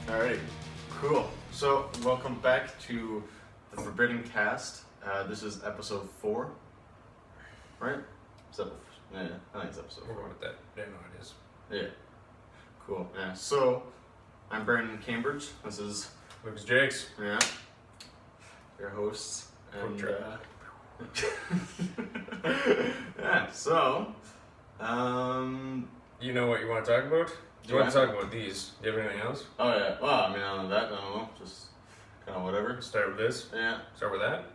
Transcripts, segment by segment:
Alright, cool. So, welcome back to the ForbiddenCast. This is episode 4, right? Yeah, I think it's episode 4. We're going with that. Yeah, no, it is. Yeah, cool. Yeah, so I'm Brandon Cambridge. This is Lucas Jakes. yeah, your hosts. And yeah, so You know what you want to talk about? Do you want to talk about these? Do you have anything else? oh yeah. Well, I mean, other than that, I don't know. Just kind of whatever. Start with this. Yeah. Start with that.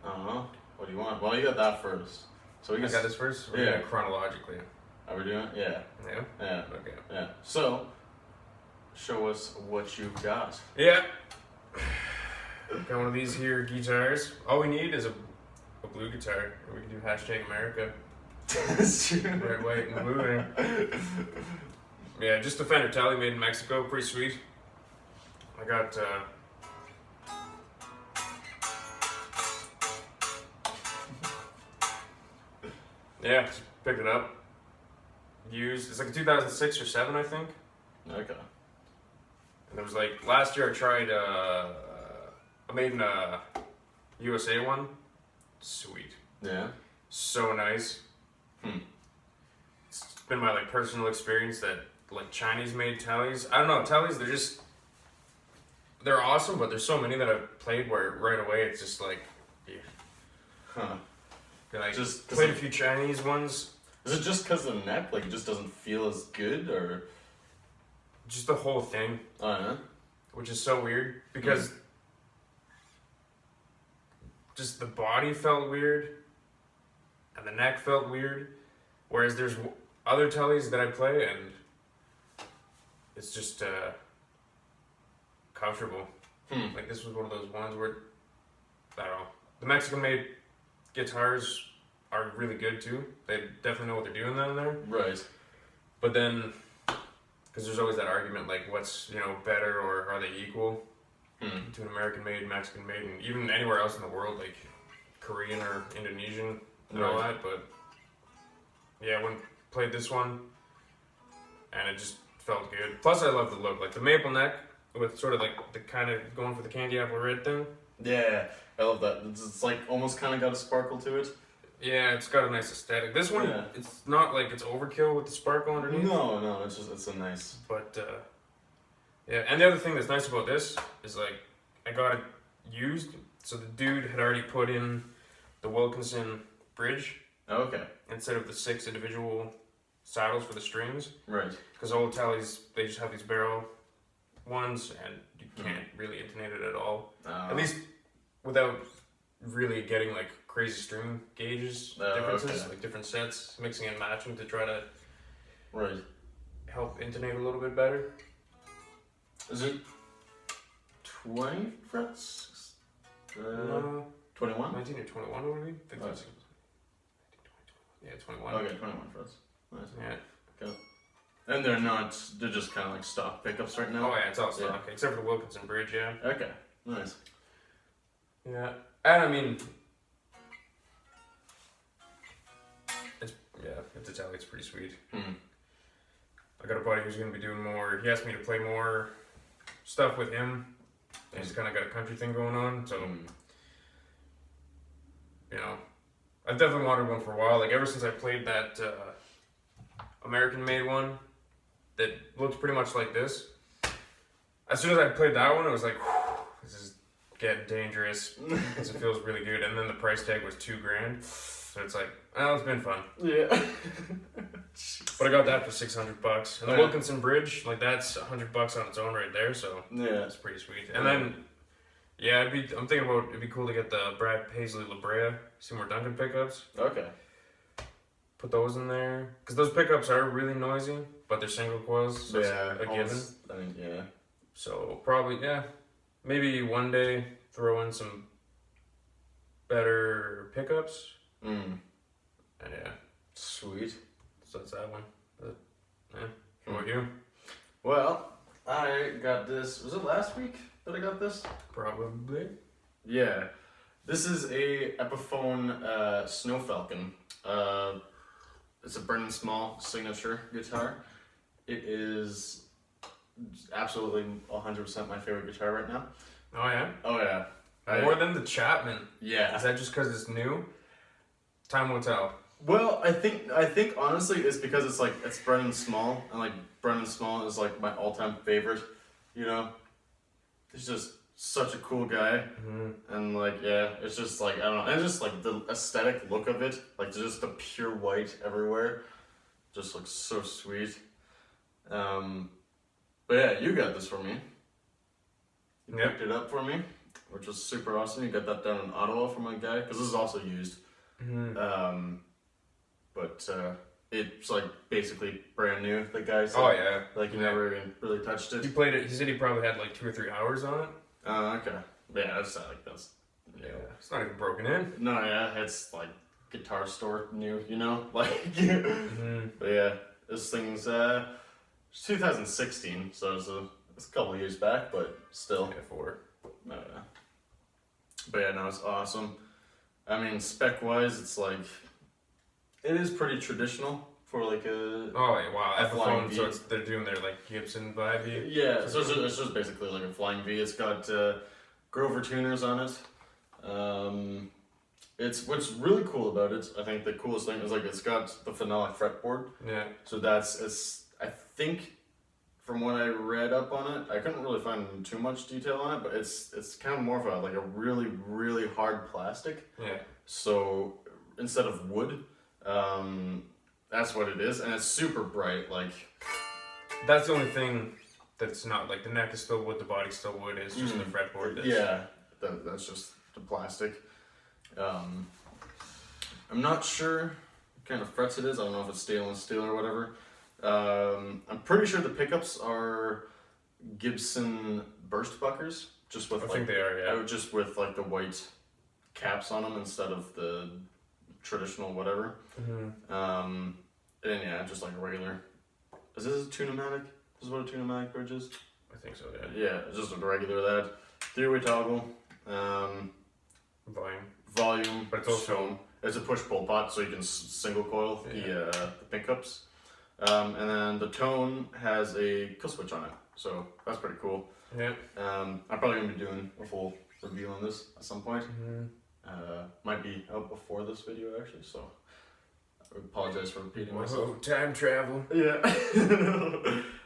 I don't know. What do you want? Well, you got that first. So we I can. got this first. We're Yeah. doing it chronologically. Are we doing it? Yeah. Yeah. Yeah. Okay. Yeah. So, show us what you've got. Yeah. Got one of these here guitars. All we need is a blue guitar. We can do #America. That's true. Red, white, and blue there. Yeah, just a Fender Tele made in Mexico. Pretty sweet. I got yeah, just picked it up. Used. It's like a 2006 or 7, I think. Okay. And there was like last year I tried. I made a USA one. Sweet. Yeah. So nice. It's been my like personal experience that like Chinese made teles. I don't know, teles, they're awesome, but there's so many that I've played where right away it's just like yeah. Huh. Like Just played a few Chinese ones. Is it just because of the neck? Like, it just doesn't feel as good, or? Just the whole thing. Oh, yeah? Which is so weird because just the body felt weird and the neck felt weird, whereas there's other teles that I play and it's just comfortable. Like this was one of those ones where I don't know. The Mexican made guitars are really good too. They definitely know what they're doing down there. Right. But then, because there's always that argument, like what's better or are they equal between American made, Mexican made, and even anywhere else in the world, like Korean or Indonesian and all that. But yeah, when played this one, and it just felt good. Plus, I love the look, like the maple neck with sort of like the kind of going for the candy apple red thing. Yeah, I love that. It's like almost kind of got a sparkle to it. Yeah, it's got a nice aesthetic. This one, it's not like it's overkill with the sparkle underneath. No, it's a nice. But yeah, and the other thing that's nice about this is like I got it used, so the dude had already put in the Wilkinson bridge Okay. instead of the 6 individual saddles for the strings. Right. Because old tallies, they just have these barrel ones, and you can't really intonate it at all. At least without really getting like crazy string gauges differences, like different sets, mixing and matching to try to help intonate a little bit better. Is it 20 frets? 21? 19 or 21 would it be? Yeah, 21. Okay, 21 frets. Nice. Yeah. Okay. And they're just kind of like stock pickups right now? Oh yeah, it's all stock, except for the Wilkinson bridge, yeah. Okay, nice. Yeah, and I mean, it's a tele, it's pretty sweet. I got a buddy who's going to be doing more, he asked me to play more stuff with him. He's kind of got a country thing going on, so, I've definitely wanted one for a while. Like, ever since I played that American-made one that looked pretty much like this, as soon as I played that one, it was like, this is getting dangerous because it feels really good. And then the price tag was $2,000, so it's like, oh, it's been fun. Yeah. But I got that for $600, and the Wilkinson bridge, like that's $100 on its own right there. So yeah, it's pretty sweet. And then, yeah, I'm thinking about it'd be cool to get the Brad Paisley La Brea Seymour Duncan pickups. Okay. Put those in there because those pickups are really noisy, but they're single coils, so it's a given. I mean, yeah. So probably maybe one day throw in some better pickups. And yeah, sweet. So that's that one. But, what about you? Well, I got this. Was it last week that I got this? Probably. Yeah. This is a Epiphone Snow Falcon. It's a Brendan Small signature guitar. It is absolutely 100% my favorite guitar right now. Oh yeah. Oh yeah. More than the Chapman. Yeah. Is that just because it's new? Time will tell. Well, I think honestly it's because it's like it's Brennan Small, and like Brennan Small is like my all-time favorite. You know, he's just such a cool guy, and like yeah, it's just like I don't know, and just like the aesthetic look of it, like just the pure white everywhere, just looks so sweet. But yeah, you got this for me. You picked it up for me, which was super awesome. You got that down in Ottawa for my guy, because this is also used. But it's like basically brand new. The guy said, oh yeah, like he never even really touched it. He played it. He said he probably had like 2 or 3 hours on it. Okay. Yeah, that's like that's. Yeah, it's not even broken in. No, yeah, it's like guitar store new. You know, like. But yeah, this thing's it's 2016, so it's a couple years back, but still. Yeah, 4. But yeah, no, it's awesome. I mean, spec wise, it's like. It is pretty traditional for like a. Oh yeah, wow! A flying V. So they're doing their like Gibson vibe. Yeah, so it's just basically like a flying V. It's got Grover tuners on it. It's what's really cool about it. I think the coolest thing is like it's got the phenolic fretboard. Yeah. So it's. I think, from what I read up on it, I couldn't really find too much detail on it, but it's kind of more of a really really hard plastic. Yeah. So instead of wood. That's what it is, and it's super bright. Like that's the only thing that's not like the neck is still wood, the body's still wood. It's just the fretboard. That's just the plastic. I'm not sure what kind of frets it is. I don't know if it's stainless steel or whatever. I'm pretty sure the pickups are Gibson burst buckers, just with I think they are. Yeah. just with like the white caps on them instead of the traditional whatever. And yeah, just like a regular. Is this a tune-o-matic? This is what a tune-o-matic bridge is? I think so, yeah. Yeah, it's just a regular that. 3-way toggle. Volume. But it's also... It's a push-pull pot, so you can single coil the pickups. And then the tone has a kill switch on it, so that's pretty cool. Yeah. I'm probably going to be doing a full review on this at some point. Might be out before this video actually, so I apologize for repeating myself. Time travel. Yeah.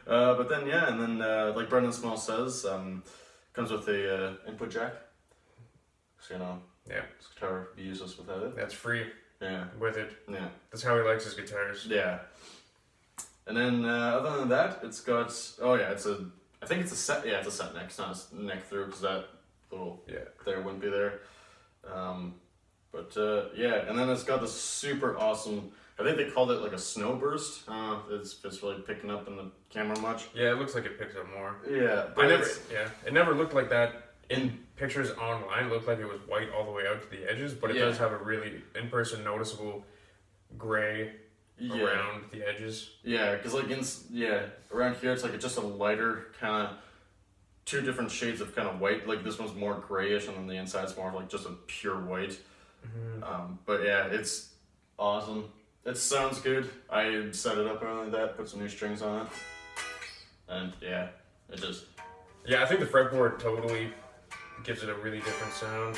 But then yeah, and then like Brendan Small says, comes with a input jack. So you know, this guitar would be useless without it. That's free. Yeah. With it. Yeah. That's how he likes his guitars. Yeah. And then other than that, it's got I think it's a set. Yeah, it's a set neck. It's not a neck through because that little there wouldn't be there. But and then it's got this super awesome. I think they called it like a snowburst. It's really picking up in the camera much. Yeah, it looks like it picks up more. Yeah, but it never looked like that in pictures online. It looked like it was white all the way out to the edges, but it does have a really in person noticeable gray around the edges. Yeah, because like around here it's like just a lighter kind of 2 different shades of kind of white. Like this one's more grayish, and then the inside's more like just a pure white. But yeah, it's awesome. It sounds good. I set it up earlier that, put some new strings on it, and yeah, it just. Yeah, I think the fretboard totally gives it a really different sound.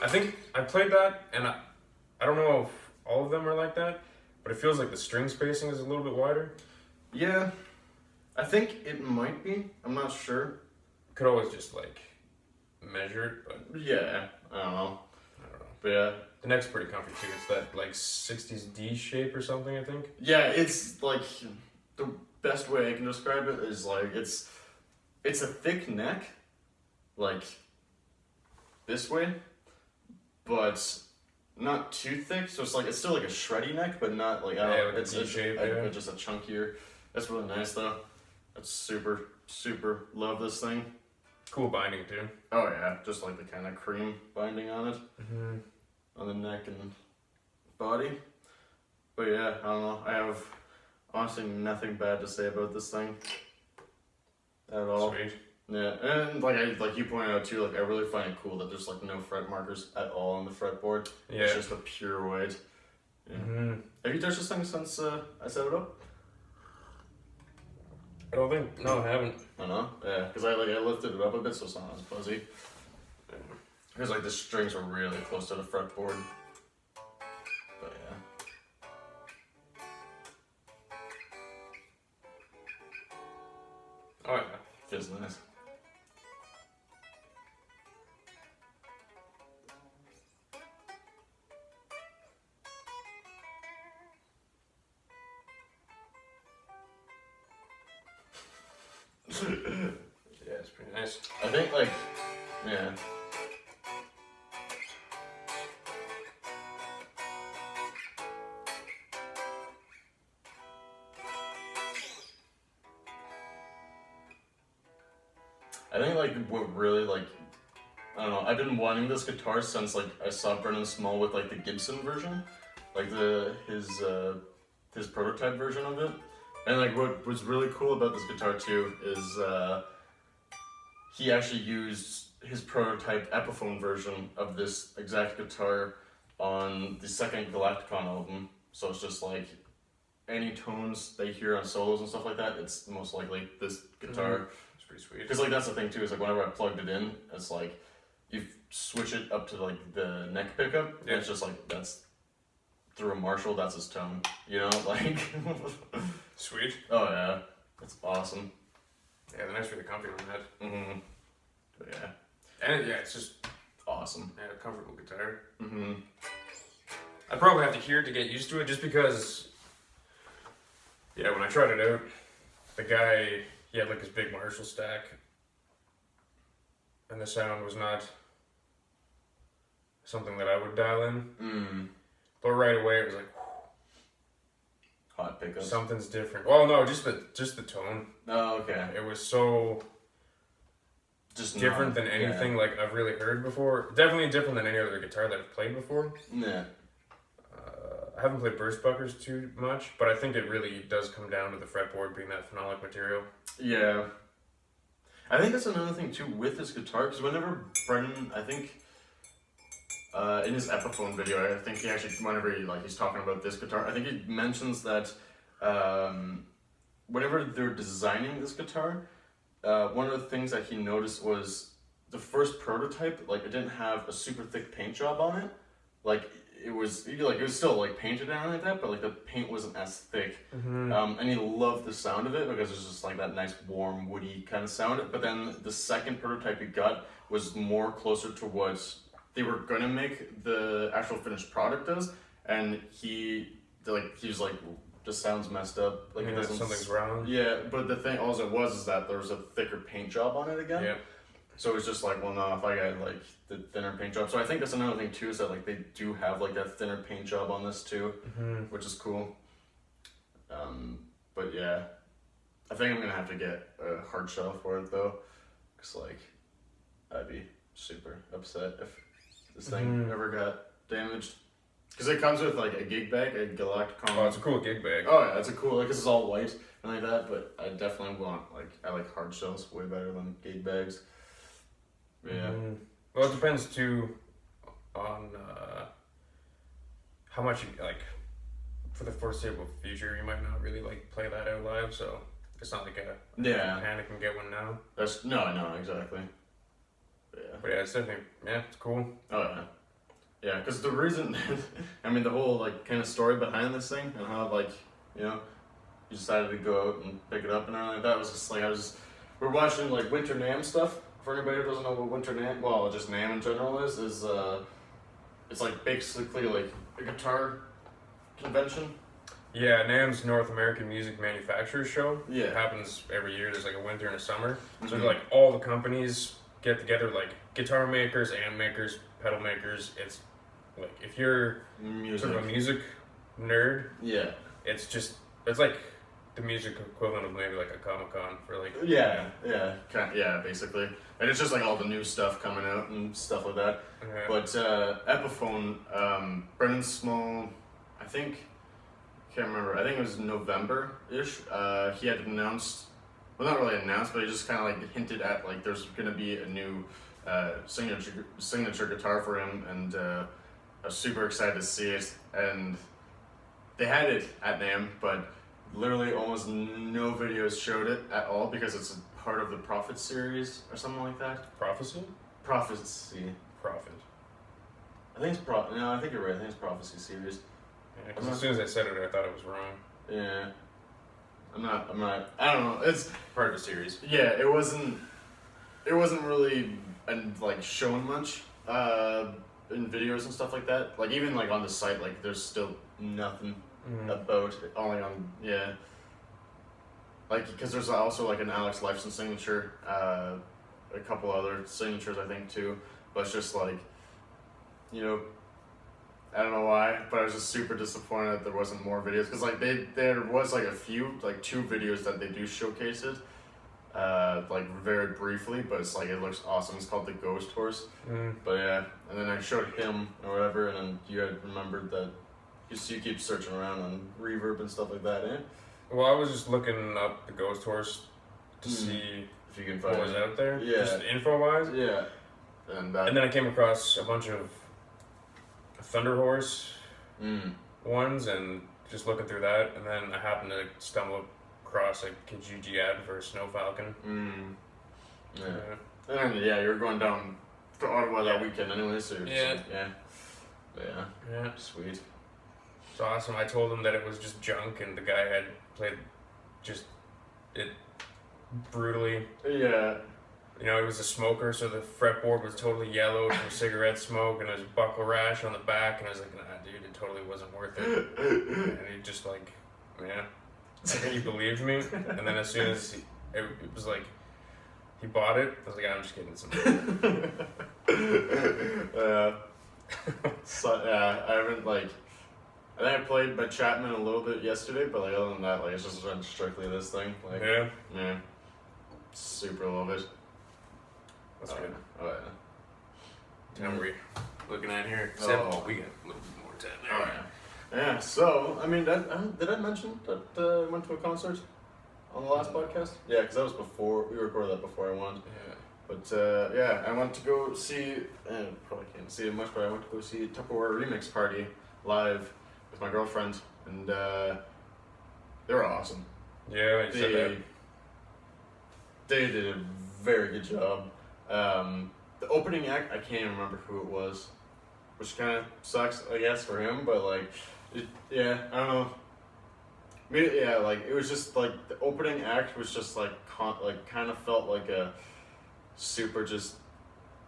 I think I played that, and I don't know if all of them are like that, but it feels like the string spacing is a little bit wider. Yeah, I think it might be. I'm not sure. Could always just like measure it, but yeah, I don't know. But yeah, the neck's pretty comfy too. It's that like 60s D shape or something, I think. Yeah, it's like the best way I can describe it is like it's a thick neck, like this way, but not too thick. So it's still like a shreddy neck, but not like it's D shape. Just a chunkier. That's really nice though. That's super love this thing. Cool binding too. Oh yeah, just like the kind of cream binding on it, on the neck and body. But yeah, I don't know. I have honestly nothing bad to say about this thing at all. Sweet. Yeah, and like you pointed out too, like I really find it cool that there's like no fret markers at all on the fretboard. Yeah. It's just a pure white. Yeah. Have you touched this thing since I set it up? I don't think. No, I haven't. I don't know. Yeah, because I lifted it up a bit so it's not as fuzzy. Because like the strings are really close to the fretboard. But yeah. Oh yeah. Feels nice. Yeah, it's pretty nice. I think like, yeah. I think like what really like, I don't know, I've been wanting this guitar since like I saw Brennan Small with like the Gibson version, like his prototype version of it. And like what was really cool about this guitar too is he actually used his prototype Epiphone version of this exact guitar on the second Galacticon album. So it's just like any tones they hear on solos and stuff like that, it's most likely this guitar. It's pretty sweet. Because like that's the thing too, is like whenever I plugged it in, it's like you switch it up to like the neck pickup, and it's just like that's through a Marshall, that's his tone. You know, like Sweet. Oh yeah. It's awesome. Yeah, the nice really comfy on that. Mm-hmm. But yeah. And yeah, it's just Awesome. yeah, a comfortable guitar. Mm-hmm. I probably have to hear it to get used to it, just because. Yeah, when I tried it out, the guy he had like this big Marshall stack, and the sound was not something that I would dial in. Mm. But right away, it was like Hot pickups. something's different. Well, no, just the tone. Oh, okay. It was so Just different not- than anything like I've really heard before. Definitely different than any other guitar that I've played before. Yeah. I haven't played burst buckers too much, but I think it really does come down to the fretboard being that phenolic material. Yeah. I think that's another thing too with this guitar, because whenever Brennan, I think, in his Epiphone video, I think he actually, whenever he's talking about this guitar, I think he mentions that whenever they're designing this guitar, one of the things that he noticed was the first prototype, like it didn't have a super thick paint job on it. Like it was still like painted and like that, but like the paint wasn't as thick. Mm-hmm. And he loved the sound of it because it's just like that nice warm woody kind of sound. But then the second prototype he got was more closer to what they were gonna make the actual finished product as, and he was like, this sounds messed up. Like Yeah, it doesn't. something's wrong. Yeah, but the thing, all it was is that there was a thicker paint job on it again. Yeah. So it's just like, well, no, if I got like the thinner paint job. So I think that's another thing too, is that like they do have like that thinner paint job on this too, which is cool. But yeah, I think I'm gonna have to get a hard shell for it though, cause like I'd be super upset if this thing ever got damaged. Cause it comes with like a gig bag, a Galacticon. Oh, it's a cool gig bag. Oh yeah, it's a cool, like, 'cause it's all white and like that, but I definitely want, like, I like hard shells way better than gig bags. But yeah. Well, it depends too on how much you like. For the foreseeable future, you might not really like play that out live, so it's not like a Yeah. panic and get one now. That's, no, exactly. But yeah. But yeah, it's definitely it's cool. Oh yeah. Yeah, because the reason, I mean, the whole, like, kind of story behind this thing and how, like, you know, you decided to go out and pick it up and everything like that was just like, we're watching, like, Winter NAMM stuff. For anybody who doesn't know what Winter NAMM, well, just NAMM in general is it's like basically like a guitar convention. Yeah, NAMM's North American Music Manufacturers Show. Yeah. It happens every year. There's like a winter and a summer. So Mhm. like all the companies get together, like guitar makers, amp makers, pedal makers. It's like if you're Music. sort of a music nerd, Yeah. it's like the music equivalent of maybe like a Comic-Con for like Yeah, basically. And it's just like all the new stuff coming out and stuff like that. Yeah. But Epiphone, Brennan Small, I can't remember, I think it was November-ish, he had announced, well not really announced, but he just kind of like hinted at like there's going to be a new signature guitar for him, and I was super excited to see it. And they had it at NAMM, but literally almost no videos showed it at all because it's a part of the Prophet series or something like that. Prophecy? Prophecy. Prophet. I think it's No, I think you're right. I think it's Prophecy series. Yeah, because as soon as I said it, I thought it was wrong. Yeah. I'm not. I don't know. It's Part of a series. Yeah, it wasn't really like shown much in videos and stuff like that. Like even like on the site, like there's still nothing about it. Only on like because there's also like an Alex Lifeson signature, a couple other signatures I think too. But it's just like, you know, I don't know why, but I was just super disappointed that there wasn't more videos because like there was like a few, like 2 videos that they do showcase it, like very briefly, but it's like it looks awesome. It's called the Ghost Horse. But yeah, and then I showed him or whatever, and then you had remembered that you keep searching around on Reverb and stuff like that, eh? Well, I was just looking up the Ghost Horse to see if you can find what was out there, yeah, just info wise. Yeah, and then I came across a bunch of Thunder Horse ones, and just looking through that, and then I happened to stumble across a Kijiji ad for a Snow Falcon. Yeah. And then, yeah, you were going down to Ottawa that weekend anyway, so yeah. Yeah, sweet. It's awesome. I told him that it was just junk, and the guy had played just it brutally. Yeah. You know, he was a smoker, so the fretboard was totally yellowed from cigarette smoke, and there was a buckle rash on the back, and I was like, nah, dude, it totally wasn't worth it. And he just like, yeah. I think he believed me, and then as soon as it was like, he bought it, I was like, I'm just kidding. So, yeah, I haven't like, I think I played by Chapman a little bit yesterday, but like other than that, like it's just been strictly this thing. Like, yeah, super love it. That's good. Oh yeah. Time we looking at here. We got a little bit more time there. Oh yeah. Yeah. So I mean, did I mention that I went to a concert on the last podcast? Yeah, because that was before we recorded that before I went. Yeah. But yeah, I went to go see. Probably can't see it much, but I went to go see Tupperware Remix Party live with my girlfriend, and they were awesome. Yeah, you said that. They did a very good job. The opening act, I can't even remember who it was, which kind of sucks, I guess, for him. But like, I don't know. Maybe, yeah, like it was just like the opening act was just like kind of felt like a super just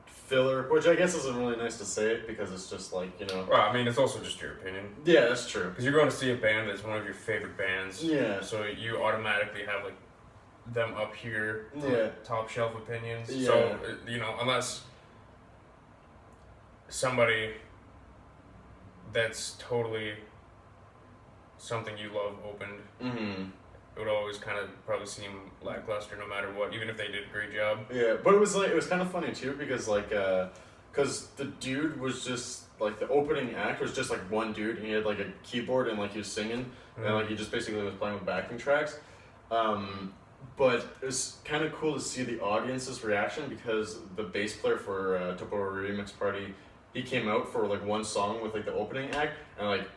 filler, which I guess isn't really nice to say because it's just like, you know. Well, I mean, it's also just your opinion. Yeah, that's true. Because you're going to see a band that's one of your favorite bands. Yeah. So you automatically have like them up here, like, top shelf opinions. Yeah. So you know, unless somebody that's totally something you love opened, it would always kind of probably seem lackluster no matter what, even if they did a great job. Yeah, but it was kind of funny too because like because the dude was just like the opening act was just like one dude and he had like a keyboard and like he was singing and like he just basically was playing with backing tracks. But it was kind of cool to see the audience's reaction because the bass player for Tupperware Remix Party, he came out for like one song with like the opening act and like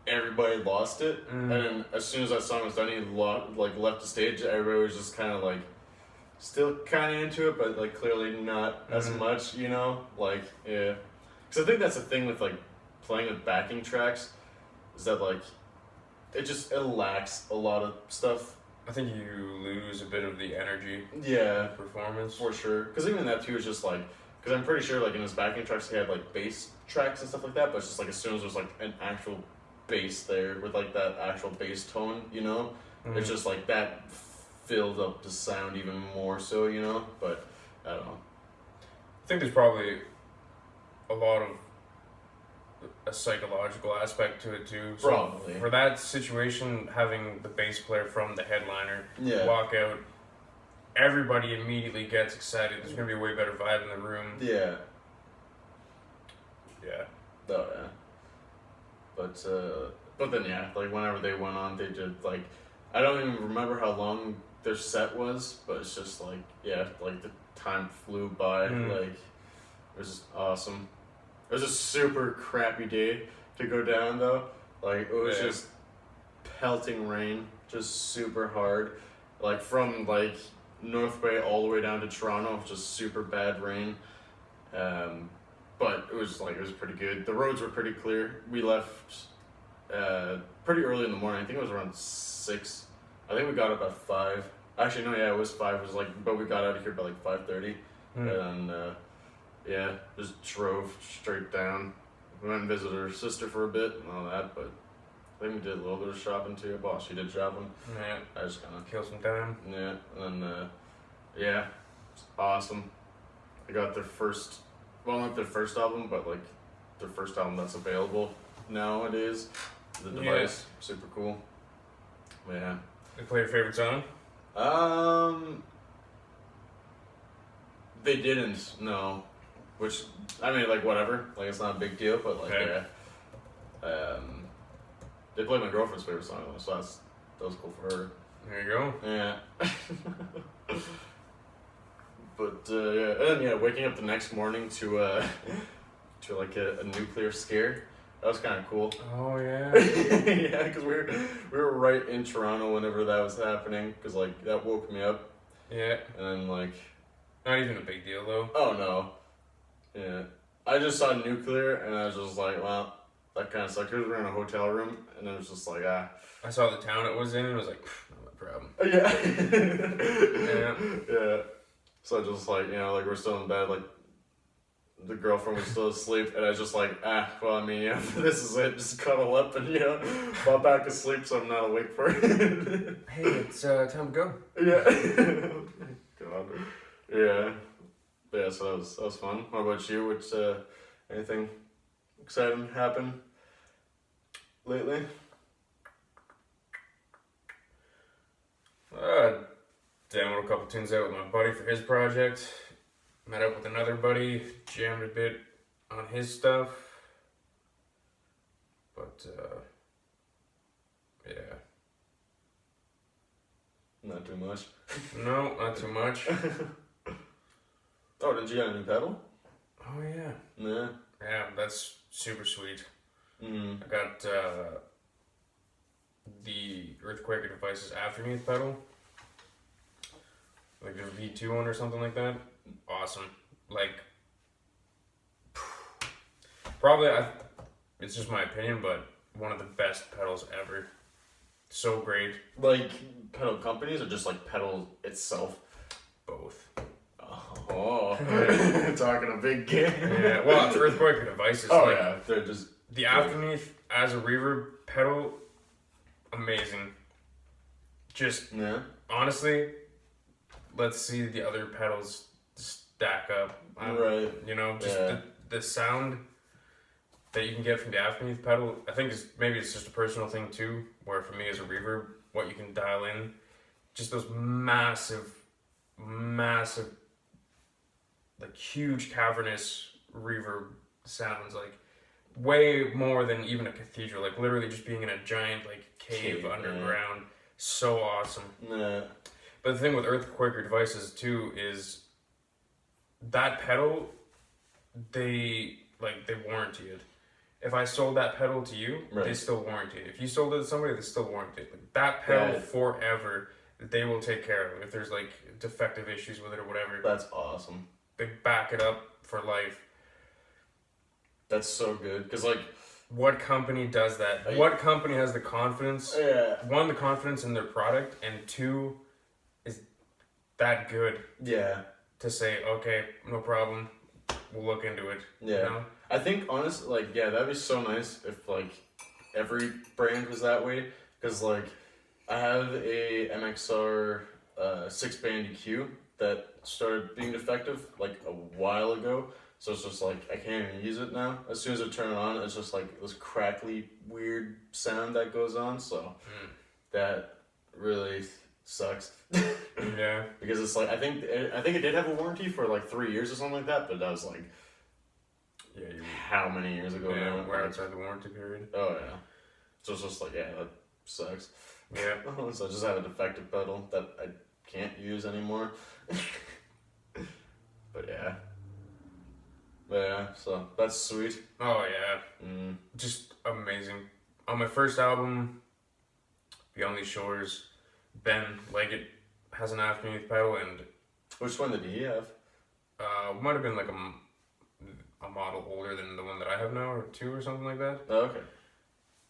everybody lost it. And then as soon as that song was done, he left the stage. Everybody was just kind of like still kind of into it, but like clearly not as much, you know? Like, yeah. Because I think that's the thing with like playing with backing tracks is that like it lacks a lot of stuff. I think you lose a bit of the energy. Yeah. Performance. For sure. Because even that too is just like, because I'm pretty sure like in his backing tracks he had like bass tracks and stuff like that, but it's just like as soon as there's like an actual bass there with like that actual bass tone, you know, it's just like that filled up the sound even more so, you know, but I don't know. I think there's probably a lot of a psychological aspect to it too. So probably. For that situation, having the bass player from the headliner walk out, everybody immediately gets excited. There's gonna be a way better vibe in the room. Yeah. Yeah. Oh yeah. But then yeah, like whenever they went on, they did like, I don't even remember how long their set was, but it's just like, yeah, like the time flew by. Like it was just awesome. It was a super crappy day to go down though. Like it was just pelting rain. just super hard. Like from like North Bay all the way down to Toronto, just super bad rain. But it was pretty good. The roads were pretty clear. We left pretty early in the morning. I think it was around 6. I think we got up at 5. Actually, no, yeah, it was 5. It was like, but we got out of here by like 5:30, and yeah, just drove straight down. We went and visited her sister for a bit and all that, but I think we did a little bit of shopping too. Boss, she did shopping. Yeah. I just kind of Kill some time. yeah, and yeah, it's awesome. I got their first, well, not their first album, but like their first album that's available nowadays. The device, super cool. Yeah. They play your favorite song? They didn't, no. Which, I mean, like, whatever. Like, it's not a big deal, but, like, okay. Yeah. They played my girlfriend's favorite song, so that was cool for her. There you go. Yeah. But, yeah. And, yeah, waking up the next morning to like, a nuclear scare. That was kind of cool. Oh, yeah. Yeah, because we were right in Toronto whenever that was happening, because, like, that woke me up. Yeah. And then, like... Not even a big deal, though. Oh, no. Yeah. I just saw nuclear, and I was just like, well, that kind of sucked. We were in a hotel room, and it was just like, ah. I saw the town it was in, and it was like, not my problem. Yeah. Yeah. Yeah. So just like, like, we're still in bed, like, the girlfriend was still asleep, and I was just like, well, I mean, yeah, this is it. Just cuddle up and, fall back asleep so I'm not awake for it. Hey, it's time to go. Yeah. God. Yeah. Yeah, so that was fun. What about you? What's anything exciting happened lately? Demoed a couple tunes out with my buddy for his project. Met up with another buddy, jammed a bit on his stuff. But, yeah. Not too much. No, not too much. Oh, did you get a new pedal? Oh, yeah. Yeah. Yeah, that's super sweet. Mm-hmm. I got the Earthquaker Devices Afterneath pedal. Like the V2 one or something like that. Awesome. Like, probably, it's just my opinion, but one of the best pedals ever. So great. Like pedal companies or just like pedal itself? Both. Oh, talking a big game. Yeah, well, it's Earthquaker Devices. Oh, like, yeah, they're just... The Afterneath as a reverb pedal, amazing. Just, honestly, let's see the other pedals stack up. Right. Just the sound that you can get from the Afterneath pedal, I think maybe it's just a personal thing too, where for me as a reverb, what you can dial in, just those massive, like huge cavernous reverb sounds, like way more than even a cathedral, like literally just being in a giant like cave underground. So awesome. Yeah. But the thing with Earthquaker Devices too is that pedal, they warranty it. If I sold that pedal to you, they still warranty it. If you sold it to somebody, they still warranty it. Like, that pedal forever, they will take care of it. If there's like defective issues with it or whatever. That's awesome. They back it up for life. That's so good. Because, like... What company does that? What company has the confidence? Yeah. One, the confidence in their product, and two, is that good. Yeah. To say, okay, no problem, we'll look into it. Yeah. I think, honestly, like, yeah, that'd be so nice if, like, every brand was that way. Because, like, I have a MXR 6-band EQ that started being defective, like, a while ago. So it's just, like, I can't even use it now. As soon as I turn it on, it's just, like, this crackly, weird sound that goes on. So that really sucks. Yeah. Because it's, like, I think it did have a warranty for, like, 3 years or something like that. But that was, like... Yeah, how many years ago now? We're outside the warranty period. Oh, yeah. So it's just like, yeah, that sucks. Yeah. So I just have a defective pedal that I can't use anymore. But yeah. So that's sweet. Oh, yeah. Just amazing. On my first album, Beyond These Shores. Ben Leggett has an Afterneath pedal, and Which one did he have? might have been like a model older than the one that I have now, or 2 or something like that. Oh, okay.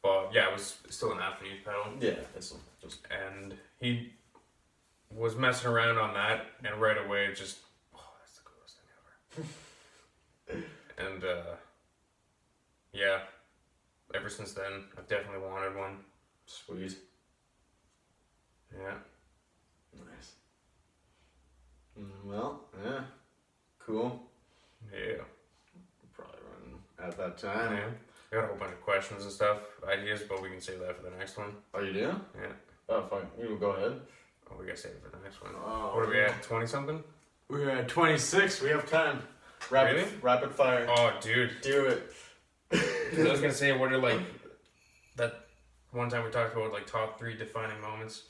But yeah, it was still an Afterneath pedal. Yeah, it's just. And he was messing around on that, and right away it just, that's the coolest thing ever. And yeah, ever since then, I've definitely wanted one. Sweet. Yeah. Nice. Well, yeah. Cool. Yeah. Probably running at that time. Yeah. I got a whole bunch of questions and stuff, ideas, but we can save that for the next one. Oh, you do? Yeah. Oh, fine. You go ahead. Oh, we gotta save it for the next one. Oh, What are we at? 20 something? We're at 26. We have time. Really? Rapid fire. Oh, dude. Do it. I was gonna say, what are like that one time we talked about like top 3 defining moments?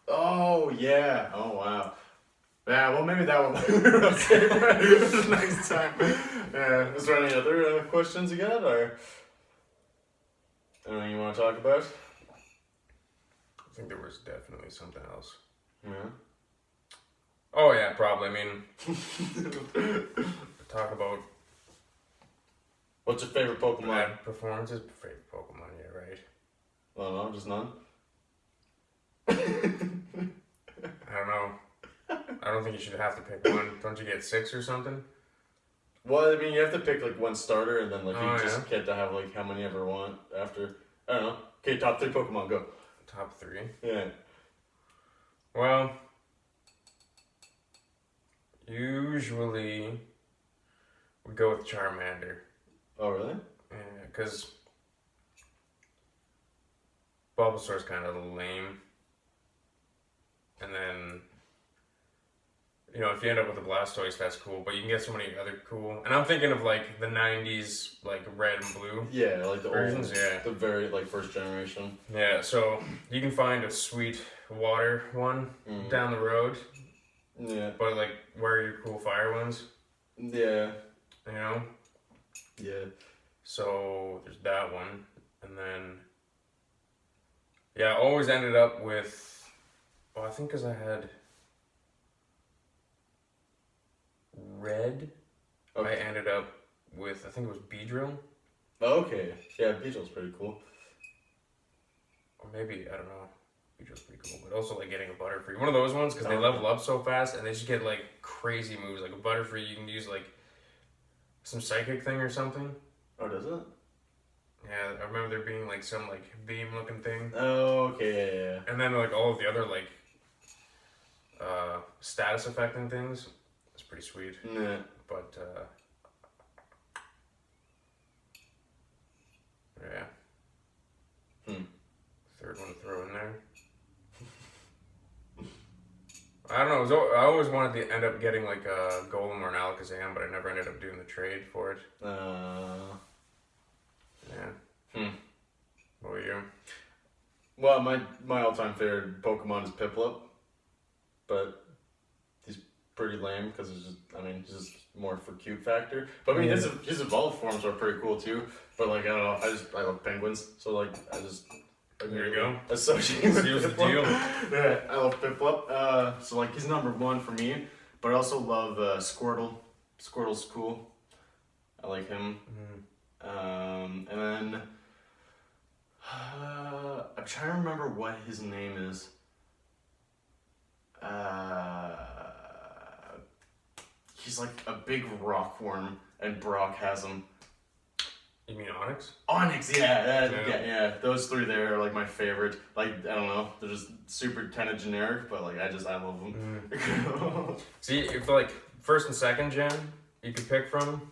Oh, yeah. Oh, wow. Yeah, well, maybe that one we'll save for next time. Yeah. Is there any other questions you got, or anything you want to talk about? I think there was definitely something else. Yeah. Oh yeah, probably. I mean, talk about What's your favorite Pokemon? bad performances. Favorite Pokemon, yeah, right. Oh, no, just none? I don't know. I don't think you should have to pick one. Don't you get 6 or something? Well, I mean, you have to pick like one starter, and then like Oh, you just get to have like how many ever want after. I don't know. Okay, top 3 Pokemon, go. Top 3. Yeah. Well, usually we go with Charmander. Oh, really? Yeah, because Bulbasaur's kind of lame. And then, you know, if you end up with a Blastoise, that's cool. But you can get so many other cool. And I'm thinking of like the 90s, like red and blue. Yeah, like the Versions, old, yeah. the very like first generation. Yeah, so you can find a sweet water one down the road. Yeah. But like, where are your cool fire ones? Yeah. You know? Yeah. So there's that one. And then, yeah, I always ended up with, well, I think because I had red, Okay. I ended up with, I think it was Beedrill. Oh, okay. Yeah, Beedrill's pretty cool. Or maybe, I don't know. Beedrill's pretty cool. But also like getting a Butterfree. One of those ones, because they level up so fast and they just get like crazy moves. Like a Butterfree, you can use like some psychic thing or something. Oh, does it? Yeah, I remember there being like some like beam looking thing. Oh, okay, yeah. And then like all of the other like status affecting things. It's pretty sweet. Yeah. But yeah. Third one to throw in there. I don't know. I always wanted to end up getting like a Golem or an Alakazam, but I never ended up doing the trade for it. Yeah. What were you? Well, my all-time favorite Pokemon is Piplup, but he's pretty lame because it's just, I mean, he's just more for cute factor. But I mean, his evolved forms are pretty cool too. But like, I don't know, I love penguins, so like, There you go. Associate with Seals the Piplup. deal. Yeah, I love Piplup. So like, he's number 1 for me. But I also love Squirtle. Squirtle's cool. I like him. And then I'm trying to remember what his name is. He's like a big rockworm, and Brock has him. You mean Onyx? Onyx, yeah. Those 3 there are like my favorite. Like, I don't know, they're just super kind of generic, but like I love them. See, if like first and second gen, you could pick from.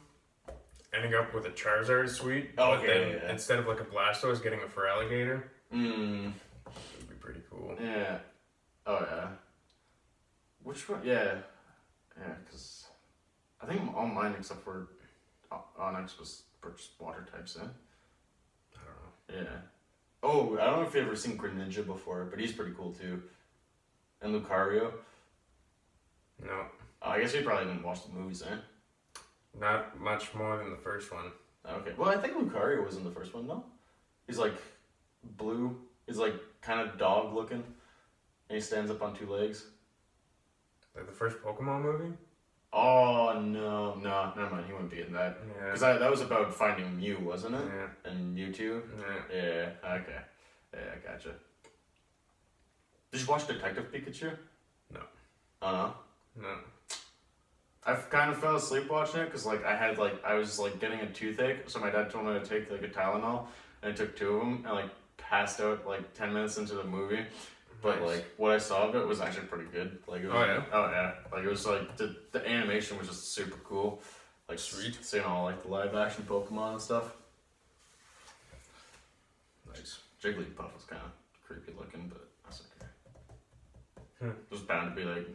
Ending up with a Charizard is sweet. Oh, but okay, then yeah. Instead of like a Blastoise, getting a Feraligatr. Mm. Would be pretty cool. Yeah. Oh yeah. Which one? Yeah. Yeah, because I think all mine except for Onyx was just water types, eh? I don't know. Yeah. Oh, I don't know if you've ever seen Greninja before, but he's pretty cool too. And Lucario. No. I guess you probably didn't watch the movies, eh? Not much more than the first one. Okay. Well, I think Lucario was in the first one, though. He's like blue He's like kind of dog looking, and he stands up on two legs. Like the first Pokemon movie? Oh no, never mind. He wouldn't be in that. Yeah. Because that was about finding Mew, wasn't it? Yeah. And Mewtwo. Yeah. Yeah. Okay. Yeah, I gotcha. Did you watch Detective Pikachu? No. Oh no. No. I kind of fell asleep watching it because I was like getting a toothache, so my dad told me to take like a Tylenol, and I took 2 of them and like passed out like 10 minutes into the movie. But Nice. like what I saw of it was actually pretty good. Like it was, Oh yeah. like it was like the animation was just super cool. Like Sweet. seeing all like the live action Pokemon and stuff. Nice. Jigglypuff was kind of creepy looking, but that's okay. Hmm. It was bound to be like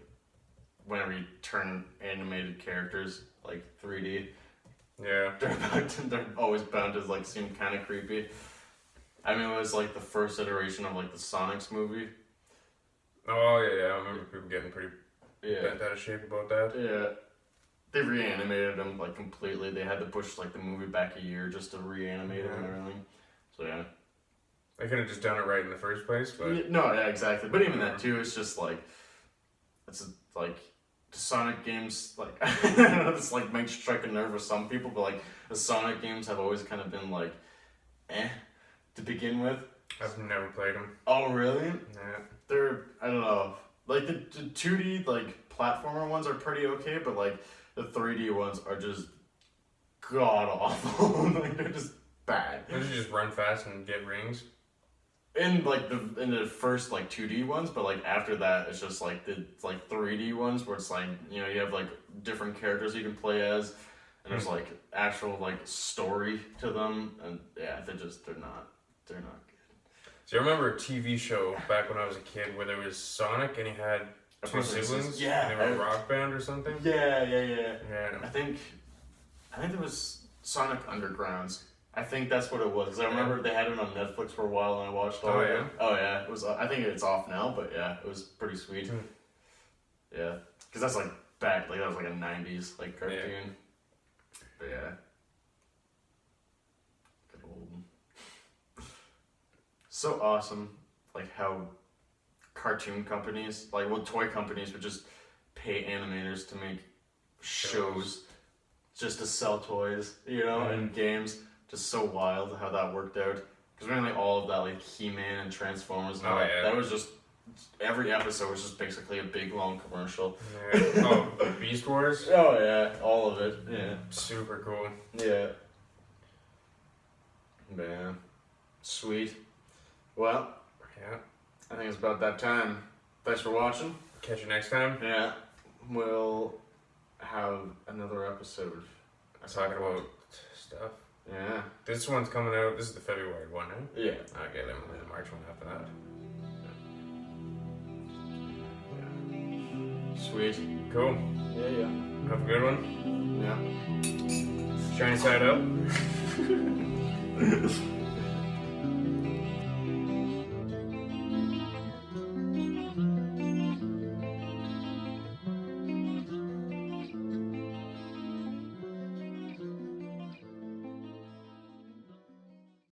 whenever you turn animated characters like 3D, Yeah. they're always bound to like seem kind of creepy. I mean, it was like the first iteration of like the Sonic's movie. Oh yeah. I remember people getting pretty Yeah. bent out of shape about that. Yeah. They reanimated him like completely. They had to push like the movie back a year just to reanimate him and everything. So yeah. They could have just done it right in the first place, but Yeah, no, yeah, exactly. But even that too, it's just like like the Sonic games. Like I don't know, this like might strike a nerve with some people, but like the Sonic games have always kind of been like, to begin with. I've never played them. Oh really? Yeah. They're I don't know. Like the 2D like platformer ones are pretty okay, but like the 3D ones are just god awful. Like they're just bad. Don't you just run fast and get rings? In the first like 2D ones, but like after that it's just like the like 3D ones where it's like, you know, you have like different characters you can play as, and there's like actual like story to them, and yeah, they're not good. So I remember a TV show back when I was a kid where there was Sonic and he had 2 siblings. Yeah. And they were a rock band or something. Yeah. Yeah. I think there was Sonic Undergrounds. I think that's what it was. 'Cause I remember they had it on Netflix for a while, and I watched all Oh, of yeah? it. Oh yeah, it was. I think it's off now, but yeah, it was pretty sweet. Hmm. Yeah, because that's like back, like that was like a '90s like cartoon. Yeah. But yeah, good old. So awesome, like how cartoon companies, like toy companies would just pay animators to make shows just to sell toys, you know, and games. Just so wild how that worked out. Because mainly all of that, like He-Man and Transformers and all that, that was just, every episode was just basically a big long commercial. Yeah. Oh, Beast Wars? Oh yeah, all of it. Yeah. Super cool. Yeah. Man. Sweet. Well, Yeah. I think it's about that time. Thanks for watching. Catch you next time. Yeah. We'll have another episode. Talking about stuff. Yeah. This one's coming out. This is the February one, eh? Yeah. Okay, then we'll do the March one after that. Sweet. Cool. Yeah. Have a good one. Yeah. Shiny side up.